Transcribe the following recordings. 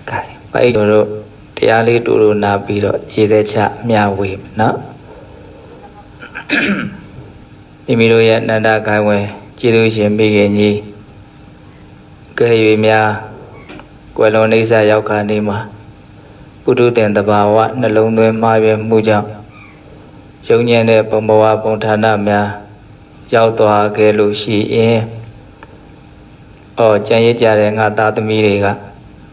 cái vậy rồi thì ali tụi na bị rồi chỉ để chả nhà quỷ nó thì mình rồi nhận ra cái về chỉ đôi xem bị cái gì cái gì mà quay lo này ra giao cái này mà cụ tu tiền tập bảo á nó lông đuôi mai về mua chăng giống như này bằng bảo á bằng thằng nào mà giao tòa cái lũ xì chẳng như cha này ngã ta tụi mi này cả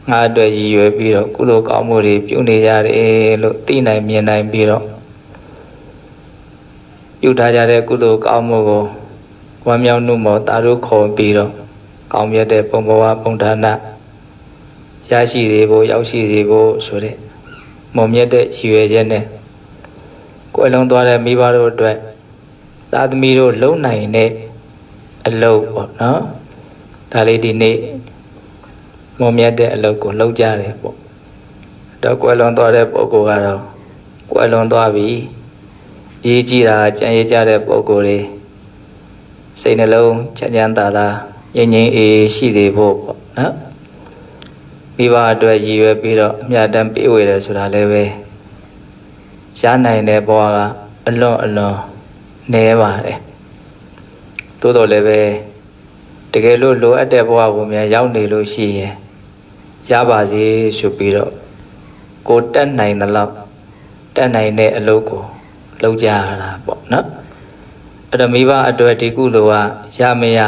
ngã đuổi gì vậy bị rồi cụ tu có mua đi chỗ này ra để lũ tí này miền này bị rồi yêu thay ra để cụ tu có mua go quan nhau nu mỏ taรู้khó bị rồi còn biết để bằng bảo á bằng thằng nào giá trị gì bộ giáo sĩ gì bộ số đấy một miếng đấy chịu trên này quay lòng toa này mi bao rồi ta mi rồi lâu này nè lâu nó ta lấy đi nè một miếng đấy lâu của lâu cha đấy bộ đó quay lòng toa đấy bộ cô đâu quay lòng toa vì gì chỉ là chẳng cha đấy bộ cô đi xây này lâu chắc chắn ta là những gì gì bộ đó vì vậy tôi chỉ về bây giờ nhà đang bị uế rồiဆိုတာလည်းပဲရှားနိုင်တဲ့ဘဝကအလွန်နည်းပါတယ်သို့တော်လည်းပဲတကယ်လို့လိုအပ်တဲ့ဘဝကိုများရောက်နေလို့ရှိရင်ရပါစေဆိုပြီးတော့ကိုတက်နိုင်တဲ့လောက်တက်နိုင်တဲ့အလုပ်ကိုလုပ်ကြရတာပေါ့နော်အဲ့တော့မိဘအတွက်ဒီကုလိုကရမရ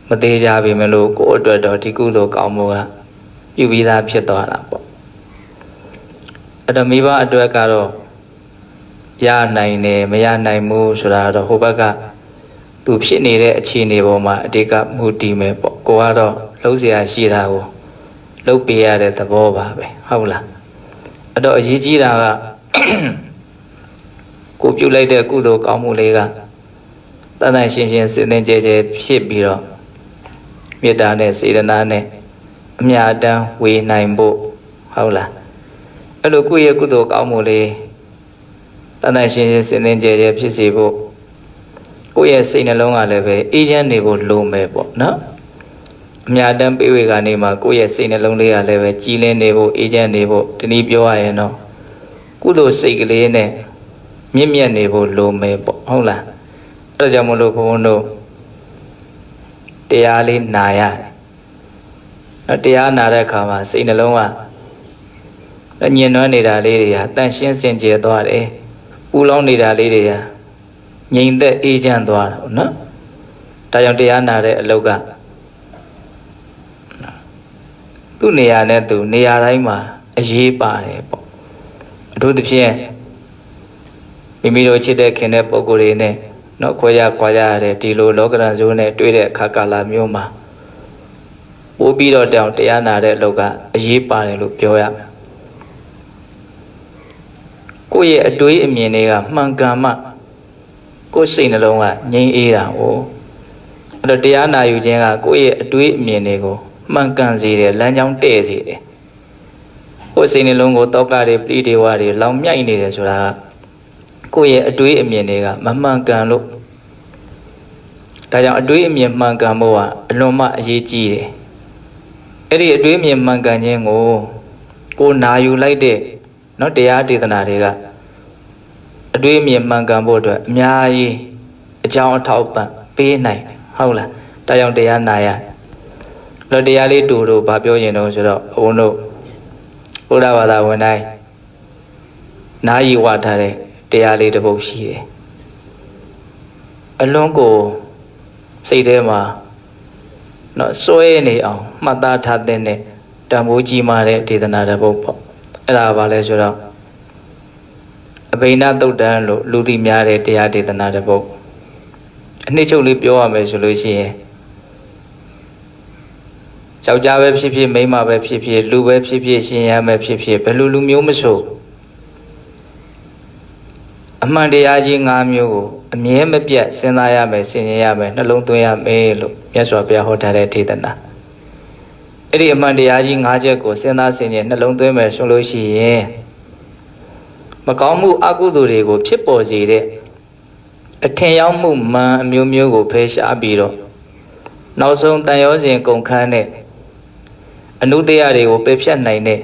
မသေးကြပြီမလို့ကိုအတွက်တော့ဒီကုလိုကောင်းမှုကပြုပြီးသားဖြစ်သွားတာပေါ့အဲ့တော့မိဘအတွက်ကတော့ရနိုင်တယ်မရနိုင်ဘူးဆိုတာတော့ဟိုဘက်ကသူဖြစ်နေတဲ့အခြေအနေပေါ်မှာအဓိကမူတည်မယ်ပေါ့ကိုကတော့လှုပ်เสียရှိတာကိုလှုပ်ပေးရတဲ့သဘောပါပဲဟုတ်လားအဲ့တော့အရေးကြီးတာကကိုပြုလိုက်တဲ့ကုသိုလ်ကောင်းမှုလေးကတန်တန်ရှင်းရှင်းစင်စင်ကြဲကြဲဖြစ်ပြီးတော့မေတ္တာနဲ့စေတနာနဲ့အမြတ်တမ်းဝေနိုင်ဖို့ဟုတ်လားအဲ့လိုကိုယ့်ရဲ့ကုသိုလ်ကောင်းမှုလေးတန်တန်ရှင်းရှင်းစင်စင်ကြဲကြဲဖြစ်စေဖို့ကိုယ့်ရဲ့စိတ်နှလုံးကလည်းပဲအေးချမ်းနေဖို့လိုမယ်ပေါ့နော်အမြတ်တမ်းပေးဝေကနေမှာကိုယ့်ရဲ့စိတ်နှလုံးလေးကလည်းပဲကြည်လင်းနေဖို့အေးချမ်းနေဖို့ဒီနည်းပြောရရင်တော့ကုသိုလ်စိတ်ကလေးနဲ့မြင့်မြတ်နေဖို့လိုမယ်ပေါ့ဟုတ်လားအဲ့ဒါကြောင့်မလို့ဘုန်းတို့တရားလေးနာရတယ်တရားနာတဲ့အခါမှာစိတ်နှလုံးကညင်နွမ်းနေတာလေးတွေဟာတန်ရှင်းစင်ကြယ်သွားတယ်ပူလောင်နေတာလေးတွေဟာငြိမ်သက်အေးချမ်းသွားတာပေါ့နော်ဒါကြောင့်တရားနာတဲ့အလုပ်ကသူ့နေရာနဲ့သူနေရာတိုင်းမှာအရေးပါတယ်ပေါ့အထူးသဖြင့်မိမိတို့ချစ်တဲ့ခင်တဲ့ပုဂ္ဂိုလ်တွေနဲ့နော်ခွဲရခွာရတဲ့ဒီလိုလောကရန်ဇိုးနဲ့တွေ့တဲ့အခါကာလမျိုးမှာပို့ပြီးတော့တောင်တရားနာတဲ့အလုပ်ကအရေးပါတယ်လို့ပြောရမယ်ကိုယ့်ရဲ့အတွေးအမြင်တွေကမှန်ကန်မှကိုယ်စိတ်နှလုံးကငြိမ်းအေးတာ哦အဲ့တော့တရားနာယူခြင်းကကိုယ့်ရဲ့အတွေးအမြင်တွေကိုမှန်ကန်စေတယ်လမ်းကြောင်းတည့်စေတယ်ကိုယ်စိတ်နှလုံးကိုတောကတွေပရိဒေဝတွေလောင်မြိုက်နေတယ်ဆိုတာကကိုယ့်ရဲ့အတွေးအမြင်တွေကမမှန်ကန်လို့ဒါကြောင့်အတွေးအမြင်မှန်ကန်ဖို့ကအလွန်မှအရေးကြီးတယ်အဲ့ဒီအတွေးအမြင်မှန်ကန်ခြင်းကိုနာယူလိုက်တဲ့နော်တရားဒေသနာတွေကအတွေးအမြင်မှန်ကန်ဖို့အတွက်အများကြီးအကြောင်းအထောက်ပံ့ပေးနိုင်ဟုတ်လားဒါကြောင့်တရားနာရလို့တရားလေးတူတို့ဘာပြောရင်တော့ဆိုတော့ဘုန်းတို့ဘုရားဘာသာဝင်တိုင်းနာယီဝထားတဲ့တရားလေးတစ်ပုဒ်ရှိတယ်အလွန်ကိုစိတ်ထဲမှာနော်စွဲနေအောင်မှတ်သားထားတဲ့တန်ဖိုးကြီးမားတဲ့ဒေသနာတစ်ပုဒ်ပေါ့အဲ့ဒါဘာလဲဆိုတော့အဘိနသုတ်တံလို့လူသိများတဲ့တရားဒေသနာတစ်ပုဒ်အနှစ်ချုပ်လေးပြောရမယ်ဆိုလို့ရှိရင်ယောက်ျားပဲဖြစ်ဖြစ်မိန်းမပဲဖြစ်ဖြစ်လူပဲဖြစ်ဖြစ်ရှင်ရမ်းပဲဖြစ်ဖြစ်ဘယ်လိုလူမျိုးမဆိုအမှန်တရားကြီး၅မျိုးကိုအမြဲမပြတ်စဉ်းစားရမယ်ဆင်ခြင်ရမယ်နှလုံးသွင်းရမယ်လို့မြတ်စွာဘုရားဟောထားတဲ့ဒေသနာအဲ့ဒီအမှန်တရားကြီး၅ချက်ကိုစဉ်းစားဆင်ခြင်နှလုံးသွင်းမယ်ဆိုလို့ရှိရင်မကောင်းမှုအကုသိုလ်တွေကိုဖြစ်ပေါ်စေတဲ့အထင်ရောက်မှုမှန်အမျိုးမျိုးကိုဖယ်ရှားပြီးတော့နောက်ဆုံးတန်ရောစဉ်ကုန်ခန်းနဲ့ အနုတရားတွေကိုပယ်ဖြတ်နိုင်တဲ့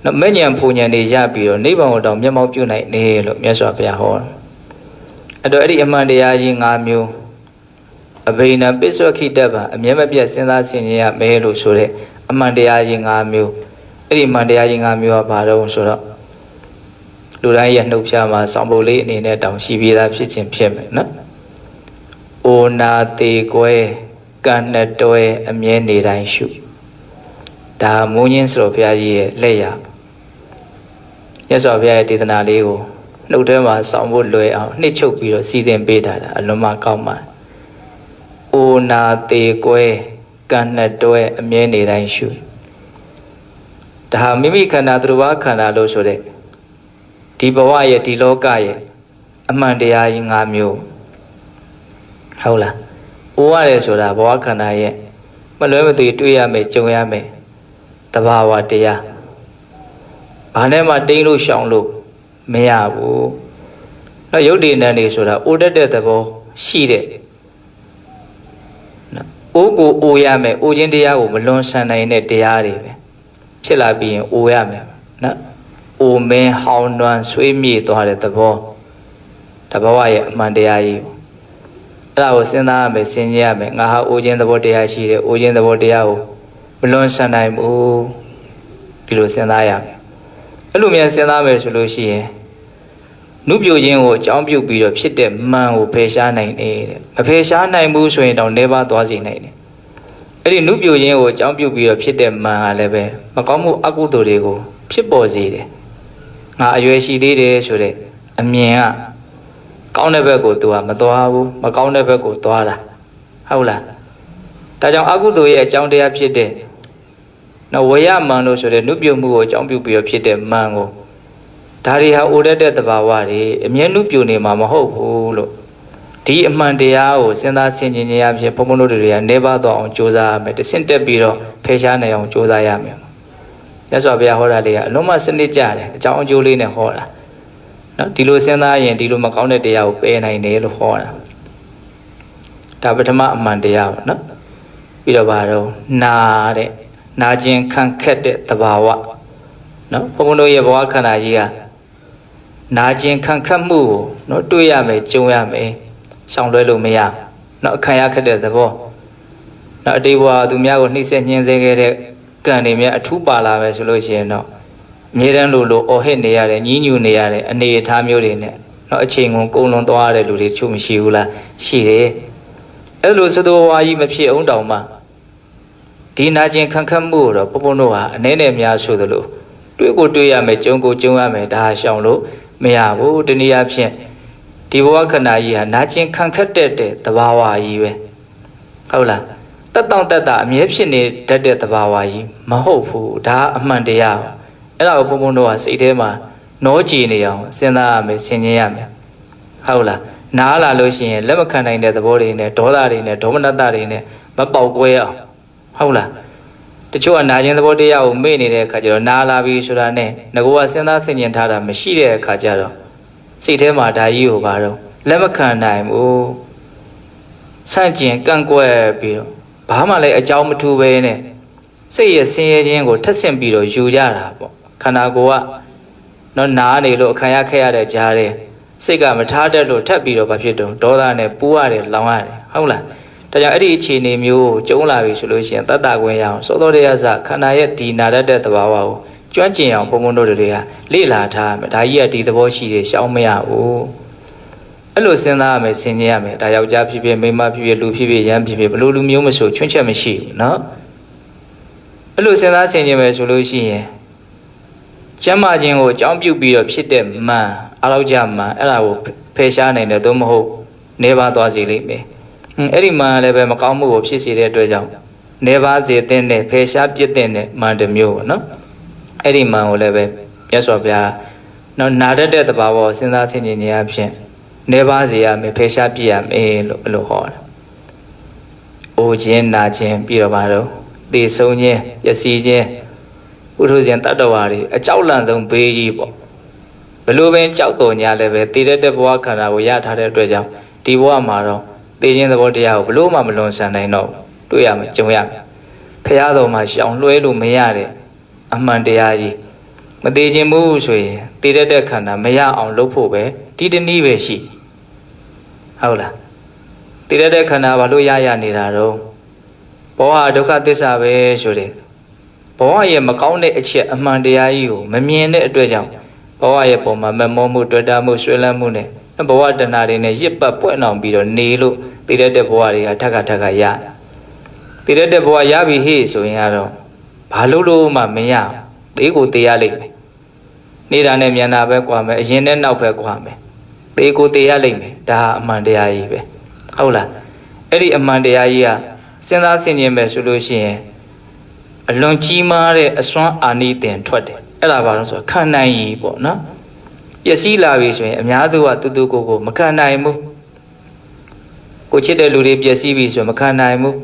နော်မဲ့ဉဏ်ဖူဉဏ်တွေရပြီးတော့နိဗ္ဗာန်ကိုတောင်မျက်မှောက်ပြုနိုင်တယ်လို့မြတ်စွာဘုရားဟောတယ်အဲ့တော့အဲ့ဒီအမှန်တရားကြီး၅မျိုးအဘိနပစ္စုခိတ္တဗံအမြဲမပြတ်စဉ်းစားဆင်ခြင်ရမယ်လို့ဆိုတဲ့အမှန်တရားကြီး၅မျိုးအဲ့ဒီအမှန်တရားကြီး၅မျိုးကဘာတော့ဆိုတော့လူတိုင်းရဲ့နှုတ်ဖြားမှာစောင့်ဖို့လေးအနေနဲ့တောင်ရှိပြီးသားဖြစ်ခြင်းဖြစ်မယ်နော်။အိုနာတေကွဲကံနဲ့တွဲအမြဲနေတိုင်းရှုဒါမုန်းခြင်းဆိုတော့ဘုရားကြီးရဲ့လက်ရမြတ်စွာဘုရားရဲ့ဒေသနာလေးကိုနှုတ်ထဲမှာစောင့်ဖို့လွယ်အောင်နှိမ့်ချုပ်ပြီးတော့စီစဉ်ပေးထားတာအလွန်မှကောင်းပါတယ်။အိုနာတေကွဲကံနဲ့တွဲအမြဲနေတိုင်းရှုဒါဟာမိမိခန္ဓာသူတစ်ပါးခန္ဓာလို့ဆိုတဲ့ဒီဘဝရဲ့ဒီလောကရဲ့အမှန်တရားကြီး၅မျိုးဟုတ်လား။အိုရတယ်ဆိုတာဘဝခန္ဓာရဲ့မလွဲမသွေတွေ့ရမယ်ကြုံရမယ်တဘာဝတရားဘာနဲ့မှတိမ့်လို့ရှောင်လို့မရဘူး။နောက်ယုတ်တည်နံနေဆိုတာအိုတတ်တဲ့သဘောရှိတဲ့နော်အိုးကိုအိုရမယ်အိုခြင်းတရားကိုမလွန်ဆန်နိုင်တဲ့တရားတွေပဲဖြစ်လာပြီးရင်အိုရမယ်နော်အိုမင်းဟောင်းနှွမ်းဆွေးမြေ့သွားတဲ့သဘောတဘဝရဲ့အမှန်တရားကြီးအဲ့ဒါကိုစဉ်းစားရမယ်စဉ်းကျင်ရမယ်ငါဟာအိုခြင်းသဘောတရားရှိတယ်အိုခြင်းသဘောတရားကိုမလွန်ဆန်နိုင်ဘူးဒီလိုစဉ်းစားရမယ်အဲ့လိုမြန်စဉ်းစားမယ်ဆိုလို့ရှိရင်နုပြိုခြင်းကိုအကြောင်းပြုပြီးတော့ဖြစ်တဲ့မှန်ကိုဖယ်ရှားနိုင်တယ်တဲ့မဖယ်ရှားနိုင်ဘူးဆိုရင်တော့နေပါသွားစေနိုင်တယ်အဲ့ဒီနုပြိုခြင်းကိုအကြောင်းပြုပြီးတော့ဖြစ်တဲ့မှန်ကလည်းပဲမကောင်းမှုအကုသိုလ်တွေကိုဖြစ်ပေါ်စေတယ်ငါအရွယ်ရှိသေးတယ်ဆိုတဲ့အမြင်ကကောင်းတဲ့ဘက်ကိုသူကမသွားဘူးမကောင်းတဲ့ဘက်ကိုသွားတာဟုတ်လားဒါကြောင့်အကုသိုလ်ရဲ့အကြောင်းတရားဖြစ်တဲ့နော်ဝေယမန်လို့ဆိုတဲ့နုပြုမှုကိုအကြောင်းပြုပြီးတော့ဖြစ်တဲ့မန်ကိုဒါတွေဟာအိုတတ်တဲ့သဘာဝတွေအမြဲနုပြုနေမှာမဟုတ်ဘူးလို့ဒီအမှန်တရားကိုစဉ်းစားဆင်ခြင်ခြင်းအဖြစ်ဘုံဘုံတို့တွေကနေပါတော့အောင်ကြိုးစားရမယ်တဆင့်တက်ပြီးတော့ဖယ်ရှားနိုင်အောင်ကြိုးစားရမယ်မြတ်စွာဘုရားဟောတာလေးကအလုံးမစနစ်ကြတယ်အကြောင်းအကျိုးလေးနဲ့ဟောတာနော်ဒီလိုစဉ်းစားရင်ဒီလိုမကောင်းတဲ့တရားကိုပယ်နိုင်တယ်လို့ဟောတာဒါပထမအမှန်တရားပေါ့နော်ပြီးတော့ဘာတော့နာခြင်းခံခက်တဲ့သဘာဝနော်ဘုံဘုံတို့ရဲ့ဘဝခန္ဓာကြီးကနာခြင်းခံခက်မှုကိုနော်တွေ့ရမယ်ကြုံရမယ်ရှောင်လွဲလို့မရနော်အခံရခက်တဲ့သဘောနော်အတိတ်ဘဝသူများကိုနှိမ့်ဆက်ညှင်းဆဲခဲ့တဲ့ကံတွေများအထူးပါလာမယ်ဆိုလို့ရှိရင်တော့အမြဲတမ်းလို့အော်ဟစ်နေရတယ်ညှဉ်းညူနေရတယ်အနေအထားမျိုးတွေနဲ့နော်အချိန်ကုန်ကုန်လွန်သွားတဲ့လူတွေချို့မရှိဘူးလားရှိတယ်အဲ့လိုသသောဝါကြီးမဖြစ်အောင်တောင်မှဒီနာကျင်ခံခတ်မှုတော့ဘုံဘုံတို့ဟာအနေနဲ့များဆိုသလိုတွေ့ကိုတွေ့ရမယ်ကြုံကိုကြုံရမယ်ဒါရှောင်လို့မရဘူးတနည်းအားဖြင့်ဒီဘဝခန္ဓာကြီးဟာနာကျင်ခံခတ်တဲ့သဘာဝကြီးပဲဟုတ်လားတက်တောင့်တက်တာအမြဲဖြစ်နေတတ်တဲ့သဘာဝကြီးမဟုတ်ဘူးဒါအမှန်တရားအဲ့ဒါကိုဘုံဘုံတို့ကစိတ်ထဲမှာနောကြည်နေအောင်စဉ်းစားရမယ်ဆင်ခြင်ရမယ်ဟုတ်လားနားလာလို့ရှိရင်လက်မခံနိုင်တဲ့သဘောတွေနဲ့ဒေါသတွေနဲ့ဒေါမနတတွေနဲ့မပေါက်ကွဲအောင်ဟုတ်လားတချို့ကနာခြင်းသဘောတရားကိုမေ့နေတဲ့အခါကျတော့နာလာပြီဆိုတာနဲ့ငကောကစဉ်းစားဆင်ခြင်ထားတာမရှိတဲ့အခါကျတော့စိတ်ထဲမှာဒါကြီးကိုပါတော့လက်မခံနိုင်ဘူးဆန့်ကျင်ကန့်ကွက်ပြီးတော့ဘာမှလည်းအကြောင်းမထူပဲနဲ့စိတ်ရဲ့ဆင်းရဲခြင်းကိုထက်ဆင့်ပြီးတော့ယူကြတာပေါ့ခန္ဓာကိုယ်ကနော်နားနေလို့အခါရခဲ့ရတဲ့ကြားတဲ့စိတ်ကမထားတတ်လို့ထပ်ပြီးတော့ဘာဖြစ်တော့ဒေါသနဲ့ပူရတယ်လောင်ရတယ်ဟုတ်လားဒါကြောင့်အဲ့ဒီအခြေအနေမျိုးကိုကျုံလာပြီဆိုလို့ရှိရင်တတ်တာခွင့်ရအောင်စောသောတရားစခန္ဓာရဲ့ဒီနာတတ်တဲ့သဘာဝကိုကျွမ်းကျင်အောင်ဘုံဘုံတို့တွေကလေ့လာထားမယ်ဒါကြီးကဒီသဘောရှိတယ်ရှောင်မရဘူးအဲ့လိုစဉ်းစားရမယ်ဆင်ခြင်ရမယ်ဒါယောက်ျားဖြစ်ဖြစ်မိန်းမဖြစ်ဖြစ်လူဖြစ်ဖြစ်ရမ်းဖြစ်ဖြစ်ဘလို့လူမျိုးမဆိုချွင်းချက်မရှိဘူးเนาะအဲ့လိုစဉ်းစားဆင်ခြင်မယ်ဆိုလို့ရှိရင်ကျမ်းမာခြင်းကိုအကြောင်းပြုပြီးတော့ဖြစ်တဲ့မှန်အလောက်ကြမှန်အဲ့ဒါကိုဖယ်ရှားနိုင်တယ်သို့မဟုတ်နေပါသွားစေလိမ့်မယ်အဲ့ဒီမှန်လည်းပဲမကောင်းမှုကိုဖြစ်စေတဲ့အတွက်ကြောင့်နေပါစေတဲ့နဲ့ဖယ်ရှားပြစ်တဲ့နဲ့မှန်တစ်မျိုးပေါ့နော်အဲ့ဒီမှန်ကိုလည်းပဲမြတ်စွာဘုရားနော်နာတတ်တဲ့သဘာဝစဉ်းစားဆင်ခြင်ခြင်းအဖြစ်နေပါစေရမယ်ဖယ်ရှားပြစ်ရမယ်လို့ဘယ်လိုဟောတာအိုခြင်းနာခြင်းပြီးတော့ပါတော့သေဆုံးခြင်းပျက်စီးခြင်းဥထုဇဉ်တတ္တဝါတွေအကြောက်လန့်ဆုံးဘေးကြီးပေါ့ဘလို့ပင်ကြောက်တော်ညာလည်းပဲတည်တဲ့ဘဝခန္ဓာကိုရထားတဲ့အတွက်ကြောင့်ဒီဘဝမှာတော့သိခြင်းသဘောတရားကိုဘလို့မှမလွန်ဆန်နိုင်တော့တွေ့ရမယ်ကြုံရမယ်ဒါ ဖះတော်မှာရှောင်လွှဲလို့မရတဲ့အမှန်တရားကြီးမသေးခြင်းမှုဆိုရင်တည်တဲ့ခန္ဓာမရအောင်လုပ်ဖို့ပဲဒီတနည်းပဲရှိဟုတ်လားတည်တဲ့ခန္ဓာဘာလို့ရနေတာတော့ဘောဟာဒုက္ခသစ္စာပဲဆိုတဲ့ဘောဟရဲ့မကောင်းတဲ့အချက်အမှန်တရားကြီးကိုမမြင်တဲ့အတွက်ကြောင့်ဘောဟရဲ့ပုံမှာမမောမှုတွေ့တာမှုဆွေးလန်းမှုနဲ့ဘဝတဏှာတွေနဲ့ရစ်ပတ်ပွင့်အောင်ပြီးတော့နေလို့တည်တဲ့ဘဝတွေကထက်ကရတည်တဲ့ဘဝရပြီဟေ့ဆိုရင်ကတော့ဘာလို့မှမရသေးကိုတည်ရလိမ့်မယ်နေတာနဲ့မြန်တာပဲကွာမယ်အရင်နဲ့နောက်ပဲကွာမယ်သေးကိုတည်ရလိမ့်မယ်ဒါအမှန်တရားကြီးပဲဟုတ်လားအဲ့ဒီအမှန်တရားကြီးကစဉ်းစားဆင်ခြင်မယ်ဆိုလို့ရှိရင်အလွန်ကြီးမားတဲ့အစွမ်းအာနိသင်ထွက်တယ်အဲ့ဒါဘာလို့ဆိုခံနိုင်ရည်ပေါ့နော်ပျက်စီးလာပြီဆိုရင်အများစုကတူကိုမခံနိုင်ဘူးကိုချစ်တဲ့လူတွေပျက်စီးပြီဆိုမခံနိုင်ဘူး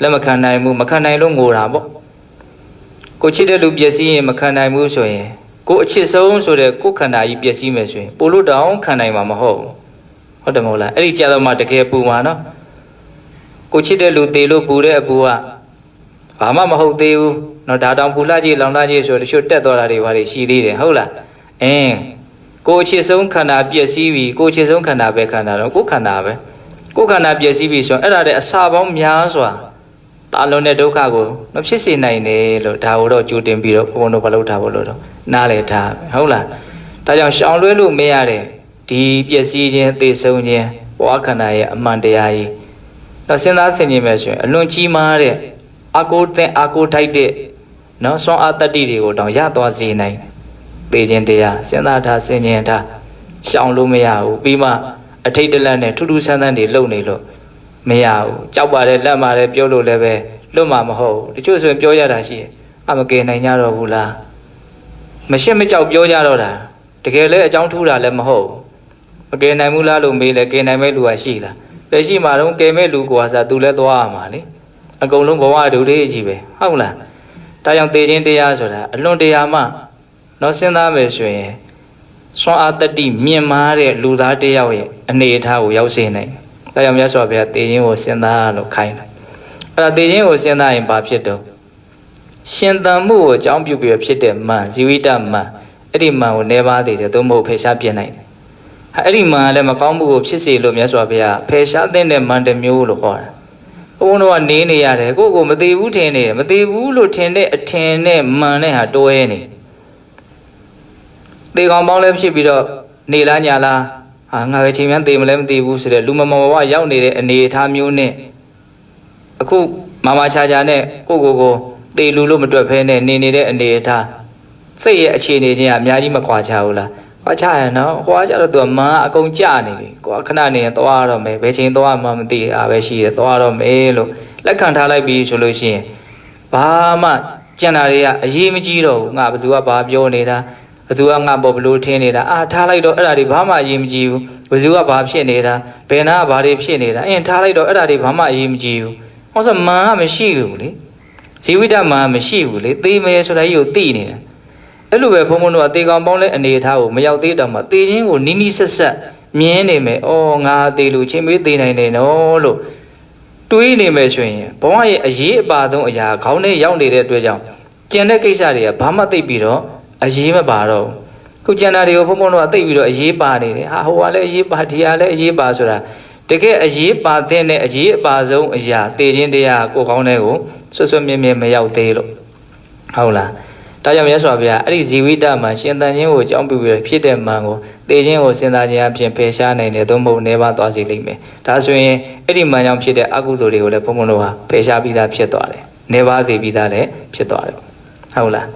လက်မခံနိုင်ဘူးမခံနိုင်လို့ငိုတာပေါ့ကိုချစ်တဲ့လူပျက်စီးရင်မခံနိုင်ဘူးဆိုရင်ကိုအချစ်ဆုံးဆိုတဲ့ကိုခန္ဓာကြီးပျက်စီးမယ်ဆိုရင်ပိုလို့တောင်ခံနိုင်မှာမဟုတ်ဘူးဟုတ်တယ်မဟုတ်လားအဲ့ဒီကြတော့မှတကယ်ပူမှာနော်ကိုချစ်တဲ့လူသေလို့ပူတဲ့အပူကဘာမှမဟုတ်သေးဘူးနော်ဒါတောင်ပူလာကြီးလောင်လာကြီးဆိုတချို့တက်သွားတာတွေဘာတွေရှိသေးတယ်ဟုတ်လားကိုအချစ်ဆုံးခန္ဓာပျက်စီးပြီကိုအချစ်ဆုံးခန္ဓာပဲခန္ဓာတော့ကိုခန္ဓာပဲကိုခန္ဓာပျက်စီးပြီဆိုအဲ့ဒါတဲ့အစာပေါင်းများစွာတာလွန်တဲ့ဒုက္ခကိုမဖြစ်စေနိုင်တယ်လို့ဒါကိုတော့ကြိုတင်ပြီးတော့ဘုန်းတော်ဘာလို့ထားဖို့လို့တော့နားလေထားဟုတ်လားဒါကြောင့်ရှောင်လွှဲလို့မရတဲ့ဒီပျက်စီးခြင်းအသေးဆုံးခြင်းဘဝခန္ဓာရဲ့အမှန်တရားကြီးတော့စဉ်းစားဆင်ခြင်မယ်ဆိုရင်အလွန်ကြီးမားတဲ့အကိုထိုက်တဲ့နော်စွမ်းအားတတ္တိတွေကိုတောင်ရသွားစေနိုင်ပေခြင်းတရားစဉ်းစားထားဆင်ခြင်ထားရှောင်လို့မရဘူးပြီးမှအထိတ်တလန့်နဲ့ထူးထူးဆန်းဆန်းတွေလုံနေလို့မရဘူးကြောက်ပါတယ်လက်ပါတယ်ပြောလို့လည်းပဲလွတ်မှာမဟုတ်ဘူးတချို့ဆိုရင်ပြောရတာရှိတယ်မကယ်နိုင်ကြတော့ဘူးလားမရှက်မကြောက်ပြောကြတော့တာတကယ်လဲအကြောင်းထူးတာလည်းမဟုတ်မကယ်နိုင်ဘူးလားလို့မေးလဲကယ်နိုင်မဲ့လူကရှိလားလက်ရှိမှာတော့ကယ်မဲ့လူကစားသူလည်းသွားရမှာလေအကုန်လုံးဘဝဒုတိယကြီးပဲဟုတ်လားဒါကြောင့်သေခြင်းတရားဆိုတာအလွန်တရာမှတော့စဉ်းစားမယ်ဆိုရင်စွမ်းအားတတိမြင့်မားတဲ့လူသားတစ်ယောက်ရဲ့အနေအထားကိုရောက်စေနိုင်ဒါကြောင့်မြတ်စွာဘုရားသေခြင်းကိုစဉ်းစားလို့ခိုင်းတယ်အဲ့ဒါသေခြင်းကိုစဉ်းစားရင်ဘာဖြစ်တော့ရှင်သန်မှုကိုအကြောင်းပြုပြီးဖြစ်တဲ့မန်ဇီဝိတမန်အဲ့ဒီမန်ကိုနေပါသေးတယ်သို့မဟုတ်ဖယ်ရှားပြနိုင်တယ်အဲ့ဒီမန်လည်းမကောင်းမှုကိုဖြစ်စေလို့မြတ်စွာဘုရားဖယ်ရှားတဲ့မန်တစ်မျိုးလို့ခေါ်တာဘုန်းတော်ကနေနေရတယ်ကိုမသေးဘူးထင်နေတယ်မသေးဘူးလို့ထင်တဲ့အထင်နဲ့မန်နဲ့ဟာတွဲနေသေကောင်ပေါင်းလည်းဖြစ်ပြီးတော့နေလားညာလားငါပဲချိန်မှန်သေမလဲမသိဘူးဆိုတဲ့လူမမောဘဝရောက်နေတဲ့အနေအထားမျိုးနဲ့အခုမာချာနဲ့ကိုသေလူလို့မတွက်ဖဲနဲ့နေနေတဲ့အနေအထားစိတ်ရဲ့အခြေအနေချင်းကအများကြီးမခွာချဘူးလားခွာချရနော်ခွာချတော့သူကမန်အကုန်ကြနေပြီကိုခဏနေရင်သွားရတော့မယ်ဘယ်ချိန်သွားမှမသိတာပဲရှိတယ်သွားတော့မယ်လို့လက်ခံထားလိုက်ပြီဆိုလို့ရှိရင်ဘာမှကြံတာတွေကအရေးမကြီးတော့ဘူးငါဘယ်သူကဘာပြောနေတာဘယ်သူကငါပေါ်ဘလို့ထင်းနေတာထားလိုက်တော့အဲ့ဒါတွေဘာမှအရေးမကြီးဘူးဘယ်သူကဘာဖြစ်နေတာဘယ်နာကဘာတွေဖြစ်နေတာထားလိုက်တော့အဲ့ဒါတွေဘာမှအရေးမကြီးဘူးဟောဆိုမန်ကမရှိဘူးလေဇီဝိတမန်မရှိဘူးလေသေမယ်ဆိုတာကြီးကိုသိနေတာအဲ့လိုပဲဘုံဘုံတို့ကသေကောင်ပေါင်းလဲအနေထားကိုမရောက်သေးတော့မှသေခြင်းကိုနီးနီးဆက်ဆက်မြင်နေမယ်ငါသေလို့ချင်းမေးသေနိုင်တယ်နော်လို့တွေးနေမယ်ဆိုရင်ဘဝရဲ့အရေးအပါဆုံးအရာခေါင်းထဲရောက်နေတဲ့အတွက်ကြောင့်ကျန်တဲ့ကိစ္စတွေကဘာမှသိပြီးတော့အရေးမပါတော့ခုကျန်တာတွေကိုဘုံဘုံတို့ကသိပြီးတော့အရေးပါနေတယ်ဟိုကလည်းအရေးပါဒီကလည်းအရေးပါဆိုတာတကယ်အရေးပါတဲ့အရေးအပါဆုံးအရာသေခြင်းတရားကိုခေါင်းထဲကိုဆွမြဲမရောက်သေးလို့ဟုတ်လားဒါကြောင့်မြတ်စွာဘုရားအဲ့ဒီဇီဝိတမှာရှင်သန်ခြင်းကိုအကြောင်းပြုပြီးဖြစ်တဲ့မန်ကိုသေခြင်းကိုစဉ်းစားခြင်းအပြင်ဖယ်ရှားနိုင်တယ်သို့မဟုတ်နေပါသွားစေလိမ့်မယ်ဒါဆိုရင်အဲ့ဒီမန်ကြောင့်ဖြစ်တဲ့အကုသိုလ်တွေကိုလည်းဘုံဘုံတို့ဟာဖယ်ရှားပြီးသားဖြစ်သွားတယ်နေပါစေပြီးသားလည်းဖြစ်သွားတယ်ဟုတ်လား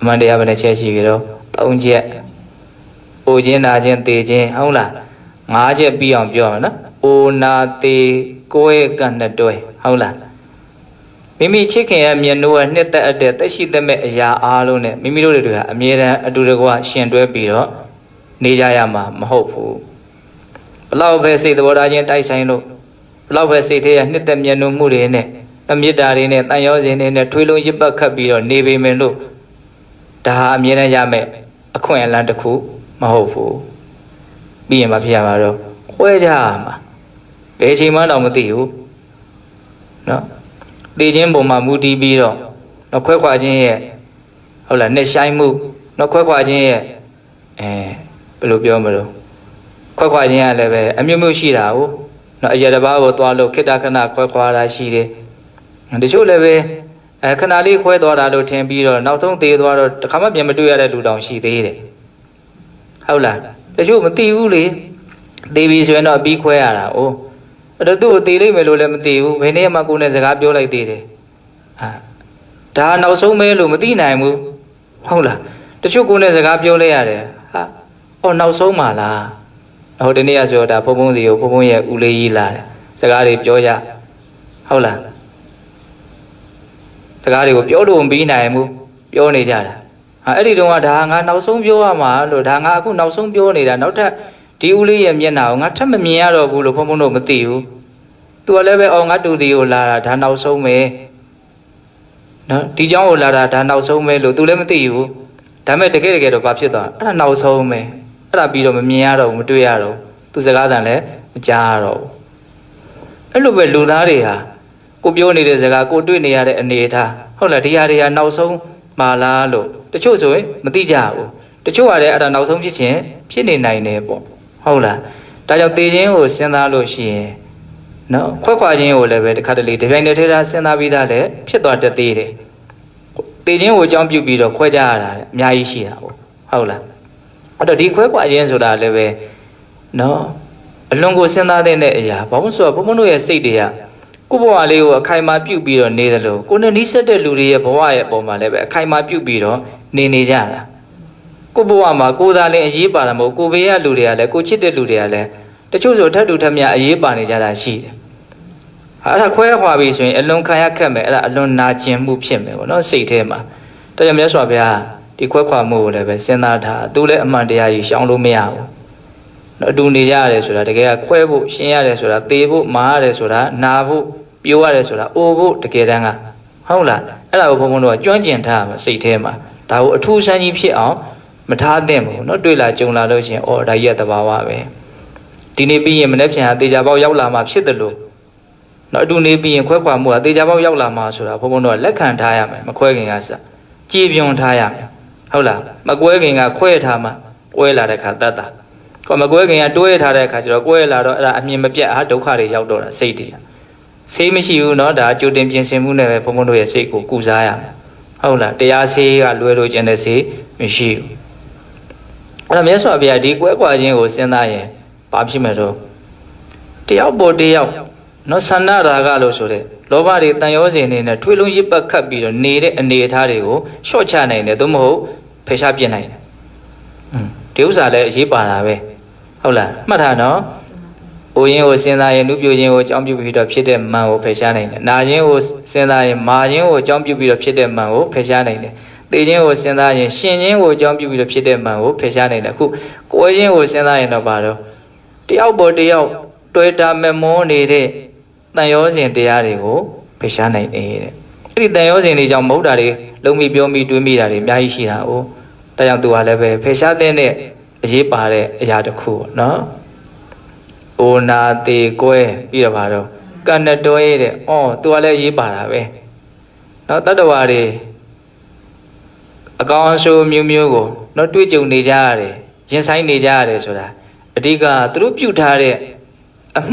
အမှန်တရားပဲနဲ့ချက်ရှိပြီးတော့၃ချက်အိုခြင်းနာခြင်းသေခြင်းဟုတ်လား၅ချက်ပြီးအောင်ပြောရမယ်နော်အိုနာသေကိုယ်ကနှစ်တွဲဟုတ်လားမိမိချစ်ခင်ရဲ့မျက်နှာကနှစ်သက်အပ်တဲ့သက်ရှိသက်မဲ့အရာအားလုံးနဲ့မိမိတို့တွေကအမြဲတမ်းအတူတကွရှင်တွဲပြီးတော့နေကြရမှာမဟုတ်ဘူးဘလောက်ပဲစိတ်သဘောထားချင်းတိုက်ဆိုင်လို့ဘလောက်ပဲစိတ်ထဲကနှစ်သက်မျက်နှာမှုတွေနဲ့အမြစ်တာတွေနဲ့တန်ရောစင်တွေနဲ့ထွေးလုံးရစ်ပတ်ခတ်ပြီးတော့နေပေမယ်လို့ဒါဟာအမြဲတမ်းရမယ်အခွင့်အလမ်းတစ်ခုမဟုတ်ဘူးပြီးရင်မဖြစ်ရမှာတော့ခွဲကြရမှာဘယ်ချိန်မှတော့မသိဘူးနော် တေခြင်းပုံမှာမူတည်ပြီးတော့နော်ခွဲခွာခြင်းရဲ့ဟုတ်လားနှစ်ဆိုင်မှုနော်ခွဲခွာခြင်းရဲ့ဘယ်လိုပြောမလို့ခွဲခွာခြင်းကလည်းပဲအမျိုးမျိုးရှိတာဟုတ်နော်အရာတစ်ပါးကိုသွားလို့ခိတ္တခဏခွဲခွာတာရှိတယ်တချို့လည်းပဲခဏလေးခွဲသွားတာလို့ထင်ပြီးတော့နောက်ဆုံးသေးသွားတော့တစ်ခါမှပြန်မတွေ့ရတဲ့လူတောင်ရှိသေးတယ်ဟုတ်လားတချို့မသိဘူးလေသိပြီဆိုရင်တော့ပြီးခွဲရတာအိုးအဲ့တော့သူ့ကိုသိလိမ့်မယ်လို့လည်းမသိဘူးဘယ်နေ့မှကိုယ်နဲ့စကားပြောလိုက်သေးတယ်ဒါနောက်ဆုံးပဲလို့မသိနိုင်ဘူးဟုတ်လားတချို့ကိုယ်နဲ့စကားပြောလိုက်ရတယ်ဟာနောက်ဆုံးမှလားဟိုတနေ့ကဆိုတော့ဒါဘုံစီကိုဘုံရဲ့ဦးလေးကြီးလာတယ်စကားတွေပြောကြဟုတ်လားစကားတွေကိုပြောလို့မပြီးနိုင်ဘူးပြောနေကြတာအဲ့ဒီတုန်းကဒါငါနောက်ဆုံးပြောရမှာလို့ဒါငါအခုနောက်ဆုံးပြောနေတာနောက်ထပ်ဒီဦးလေးရဲ့မျက်နှာကိုငါထပ်မမြင်ရတော့ဘူးလို့ဘုံတို့မသိဘူးသူကလည်းပဲငါတူတီကိုလာတာဒါနောက်ဆုံးပဲနော်ဒီเจ้าကိုလာတာဒါနောက်ဆုံးပဲလို့သူလည်းမသိဘူးဒါပေမဲ့တကယ်တော့ဘာဖြစ်သွားအဲ့ဒါနောက်ဆုံးပဲအဲ့ဒါပြီးတော့မမြင်ရတော့ဘူးမတွေ့ရတော့သူစကားတန်လည်းမကြားရတော့ဘူးအဲ့လိုပဲလူသားတွေဟာကိုပြောနေတဲ့စကားကိုတွေ့နေရတဲ့အနေအထားဟုတ်လားဒီဟာတွေဟာနောက်ဆုံးပါလားလို့တချို့ဆိုရင်မသိကြဘူးတချို့ကလည်းအဲ့ဒါနောက်ဆုံးဖြစ်ခြင်းဖြစ်နေနိုင်တယ်ပေါ့ဟုတ်လားဒါကြောင့်သေခြင်းကိုစဉ်းစားလို့ရှိရင်နော်ခွဲခွာခြင်းကိုလည်းပဲတစ်ခါတလေဒီပိုင်းနဲ့ထဲတာစဉ်းစားပြီးသားလည်းဖြစ်သွားတတ်သေးတယ်သေခြင်းကိုအကြောင်းပြုပြီးတော့ခွဲကြရတာအများကြီးရှိတာပေါ့ဟုတ်လားအဲ့တော့ဒီခွဲခွာခြင်းဆိုတာလည်းပဲနော်အလွန်ကိုစဉ်းစားတဲ့အရာဘာလို့ဆိုတော့ဘုံဘုံတို့ရဲ့စိတ်တွေကကိုယ့်ဘဝလေးကိုအခိုင်အမာပြုတ်ပြီးတော့နေတယ်လို့ကိုယ်နဲ့နှိစက်တဲ့လူတွေရဲ့ဘဝရဲ့အပေါ်မှာလည်းပဲအခိုင်အမာပြုတ်ပြီးတော့နေကြတာကိုယ့်ဘဝမှာကိုယ်သာလည်းအရေးပါတာမဟုတ်ကိုယ်ဘေးကလူတွေကလည်းကိုချစ်တဲ့လူတွေကလည်းတချို့ဆိုထပ်တူထပ်မြအရေးပါနေကြတာရှိတယ်အဲ့ဒါခွဲခွာပြီဆိုရင်အလွန်ခံရခက်မယ်အဲ့ဒါအလွန်နာကျင်မှုဖြစ်မယ်ပေါ့နော်စိတ်ထဲမှာဒါကြောင့်မြတ်စွာဘုရားဒီခွဲခွာမှုကိုလည်းပဲစဉ်းစားထားသူလည်းအမှန်တရားကြီးရှောင်လို့မရဘူးအတူနေကြရတယ်ဆိုတာတကယ်ကခွဲဖို့ရှင်းရတယ်ဆိုတာသေဖို့မာရတယ်ဆိုတာနာဖို့ပြိုးရတယ်ဆိုတာအိုဖို့တကယ်တမ်းကဟုတ်လားအဲ့ဒါကိုဘုံဘုံတို့ကကျွမ်းကျင်ထားမှာစိတ်ထဲမှာဒါကိုအထူးဆန်းကြီးဖြစ်အောင်မထားသင့်ဘူးเนาะတွေ့လာကြုံလာလို့ရှိရင်အော်ဒါကြီးကတဘာဝပဲဒီနေ့ပြီးရင်မနေ့ပြန်ဟာတေချာပေါက်ရောက်လာမှဖြစ်တယ်လို့เนาะအတူနေပြီးရင်ခွဲခွာမှုကတေချာပေါက်ရောက်လာမှဆိုတာဘုံဘုံတို့ကလက်ခံထားရမယ်မခွဲခင်ကစကြည်ပြွန်ထားရမယ်ဟုတ်လားမကွဲခင်ကခွဲထားမှကွဲလာတဲ့ခါတတ်တာကိုမကွဲခင်ကတွဲထားတဲ့အခါကျတော့ကွဲလာတော့အဲ့ဒါအမြင်မပြတ်ဒုက္ခတွေရောက်တော့တာစိတ်တွေဆေးမရှိဘူးเนาะဒါကြိုတင်ပြင်ဆင်မှုနဲ့ပဲဘုံဘုံတို့ရဲ့စိတ်ကိုကုစားရမယ်ဟုတ်လားတရားဆေးကလွယ်လို့ကျန်တဲ့ဆေးမရှိဘူးအဲ့တော့မြတ်စွာဘုရားဒီကွဲကွာခြင်းကိုစဉ်းစားရင်ဘာဖြစ်မှာတော့တယောက်ပေါ်တယောက်เนาะဆန္ဒရာဂလို့ဆိုတဲ့လောဘတွေတန်ရောစင်နေနဲ့ထွေးလုံးရစ်ပတ်ခတ်ပြီးတော့နေတဲ့အနေအထားတွေကိုရှော့ချနိုင်တယ်သို့မဟုတ်ဖယ်ရှားပြစ်နိုင်တယ်ဒီဥစ္စာလည်းအရေးပါတာပဲဟုတ်လားမှတ်ထားနော်အိုရင်ကိုစဉ်းစားရင်နုပြိုခြင်းကိုအကြောင်းပြုပြီးတော့ဖြစ်တဲ့မန်ကိုဖယ်ရှားနိုင်တယ်နာခြင်းကိုစဉ်းစားရင်မာခြင်းကိုအကြောင်းပြုပြီးတော့ဖြစ်တဲ့မန်ကိုဖယ်ရှားနိုင်တယ်သေခြင်းကိုစဉ်းစားရင်ရှင်ခြင်းကိုအကြောင်းပြုပြီးတော့ဖြစ်တဲ့မန်ကိုဖယ်ရှားနိုင်တယ်အခုကိုယ်ခြင်းကိုစဉ်းစားရင်တော့ဘာတော့တယောက်ပေါ်တယောက်တွေ့တာမမောနေတဲ့တန်ရောစဉ်တရားတွေကိုဖယ်ရှားနိုင်တယ်တဲ့အဲ့ဒီတန်ရောစဉ်တွေကြောင့်မဟုတ်တာတွေလုံးမိပြောမိတွေးမိတာတွေအများကြီးရှိတာ哦ဒါကြောင့်သူကလည်းပဲဖယ်ရှားတဲ့အရေးပါတဲ့အရာတစ်ခုเนาะအိုနာတေကွဲပြီးတော့ဘာတော့ကဏ္ဍတွဲတဲ့သူကလည်းရေးပါတာပဲเนาะတတ္တဝါတွေအကောင်အဆိုးမျိုးမျိုးကိုเนาะတွေ့ကြုံနေကြရတယ်ရင်ဆိုင်နေကြရတယ်ဆိုတာအဓိကသူတို့ပြုထားတဲ့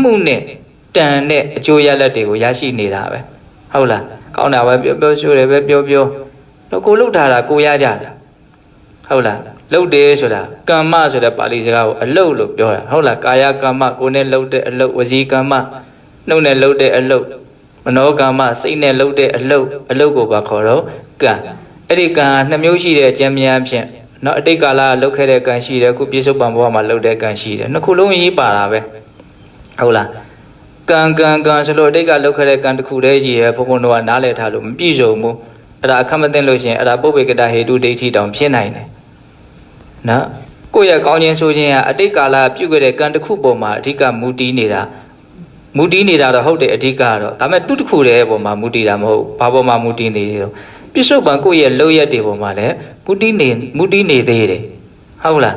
အမှုနဲ့တန်တဲ့အကျိုးရလဒ်တွေကိုရရှိနေတာပဲဟုတ်လားကောင်းတာပဲပြောဆိုတယ်ပဲပြောတော့ကိုလှုပ်ထားတာကိုရကြတာဟုတ်လားလှုပ်တယ်ဆိုတာကမ္မဆိုတဲ့ပါဠိစကားကိုအလုတ်လို့ပြောတာဟုတ်လားကာယကမ္မကိုယ်နဲ့လှုပ်တဲ့အလုတ်ဝစီကမ္မနှုတ်နဲ့လှုပ်တဲ့အလုတ်မနောကမ္မစိတ်နဲ့လှုပ်တဲ့အလုတ်ကိုပါခေါ်တော့ကံအဲ့ဒီကံနှစ်မျိုးရှိတဲ့အကျဉ်းများဖြင့်เนาะအတိတ်ကာလလှုပ်ခဲ့တဲ့ကံရှိတယ်အခုပြစ္ဆုတ်ပံဘဝမှာလှုပ်တဲ့ကံရှိတယ်နှစ်ခုလုံးရေးပါတာပဲဟုတ်လားကံဆိုလို့အတိတ်ကလှုပ်ခဲ့တဲ့ကံတစ်ခုတည်းကြီးရဲ့ဘုံဘုံတို့ကနားလည်ထားလို့မပြည့်စုံဘူးအဲ့ဒါအခက်မသိလို့ရှိရင်အဲ့ဒါပုပ္ပေကတဟေတုဒိဋ္ဌိတောင်ဖြစ်နိုင်တယ်နော်ကိုယ့်ရဲ့ကောင်းခြင်းဆိုခြင်းကအတိတ်ကာလပြုခဲ့တဲ့ကံတစ်ခုပေါ်မှာအဓိကမူတည်နေတာတော့ဟုတ်တယ်အဓိကကတော့ဒါပေမဲ့သူ့တစ်ခုတည်းပေါ်မှာမူတည်တာမဟုတ်ဘာပေါ်မှာမူတည်နေတယ်ပြစ္ဆုတ်ပံကိုယ့်ရဲ့လုပ်ရက်တွေပေါ်မှာလည်းမူတည်နေသေးတယ်ဟုတ်လာ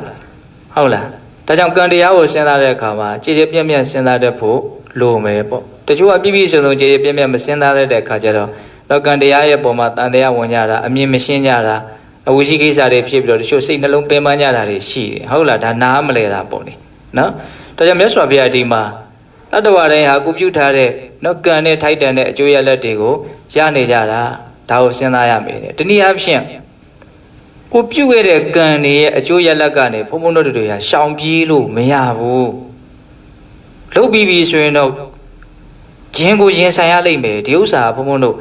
းဒါကြောင့်ကံတရားကိုစဉ်းစားတဲ့အခါမှာကြည်ကြည်ပြည့်ပြည့်စဉ်းစားတတ်ဖို့ လိုမယ်ပေါ့တချို့ကပြည့်ပြည့်စုံစုံကြည်ပြည့်ပြည့်မစင်းသားတဲ့အခါကျတော့တော့ကံတရားရဲ့ပုံမှာတန်တရားဝင်ကြတာအမြင်မရှင်းကြတာအဝိရှိကိစ္စတွေဖြစ်ပြီးတော့တချို့စိတ်နှလုံးပင်ပန်းကြတာတွေရှိတယ်ဟုတ်လားဒါနားမလဲတာပေါ့လေနော်ဒါကြောင့်မြတ်စွာဘုရားဒီမှာတတ္တဝါတိုင်းဟာကိုပြုထားတဲ့နော်ကံနဲ့ထိုက်တန်တဲ့အကျိုးရလဒ်တွေကိုရနေကြတာဒါကိုစဉ်းစားရမယ်တဲ့တနည်းအားဖြင့်ကိုပြုခဲ့တဲ့ကံတွေရဲ့အကျိုးရလဒ်ကနေဘုံဘုံတို့တွေဟာရှောင်ပြေးလို့မရဘူးလှုပ်ပြီးပြီဆိုရင်တော့ဂျင်းကိုရင်ဆိုင်ရလိမ့်မယ်ဒီဥစ္စာဘုံဘုံတို့